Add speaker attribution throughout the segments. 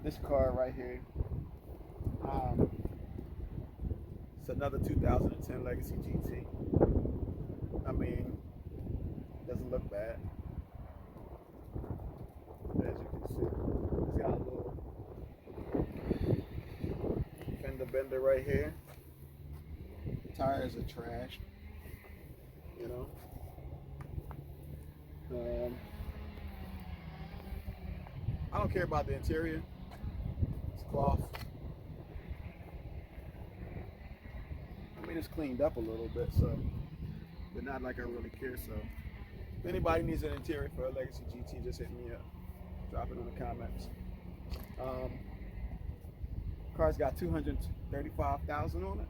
Speaker 1: This car right here, it's another 2010 Legacy GT. I mean, doesn't look bad. As you can see, it's got a little fender bender right here. Tires are trashed, you know. I don't care about the interior. It's cloth. I mean, it's cleaned up a little bit, so, but not like I really care. So, if anybody needs an interior for a Legacy GT, just hit me up. Drop it in the comments. Car's got 235,000 on it,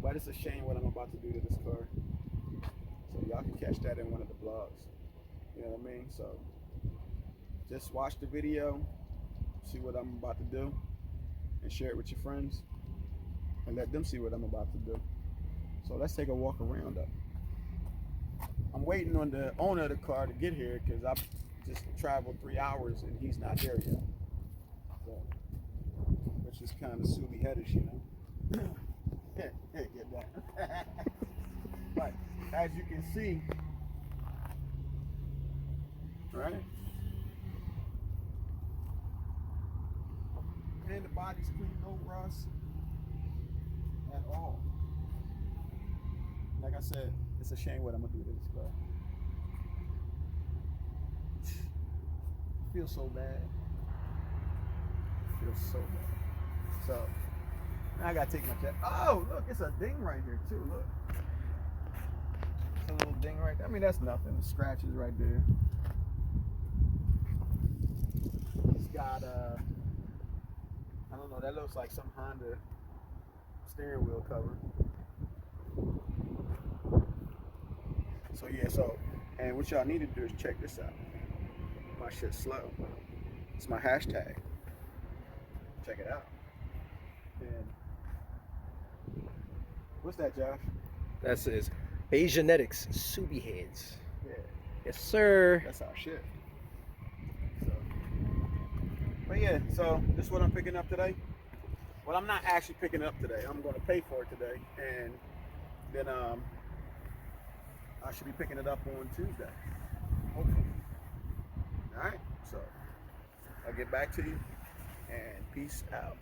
Speaker 1: but it's a shame what I'm about to do to this car. So y'all can catch that in one of the vlogs. You know what I mean? So just watch the video, see what I'm about to do, and share it with your friends, and let them see what I'm about to do. So let's take a walk around up. I'm waiting on the owner of the car to get here because I've just traveled 3 hours and he's not there yet. So, which is kind of Subi-Liscious, you know. Here, get that. But as you can see, right? And the body's clean, no rust at all. Like I said, it's a shame what I'm gonna do to this car. I feel so bad. I feel so bad. So now I gotta take my check. Oh, look, it's a ding right here too. Look, it's a little ding right there. I mean, that's nothing. The scratches right there. He's got I don't know. That looks like some Honda steering wheel cover. So yeah, and what y'all need to do is check this out. My shit's slow. It's my hashtag. Check it out. And what's that, Josh?
Speaker 2: That says Asianetics Subi heads.
Speaker 1: Yeah.
Speaker 2: Yes, sir.
Speaker 1: That's our shit. So, but yeah, so this is what I'm picking up today. Well, I'm not actually picking up today. I'm going to pay for it today, and then I should be picking it up on Tuesday, hopefully. All right, so I'll get back to you, and peace out.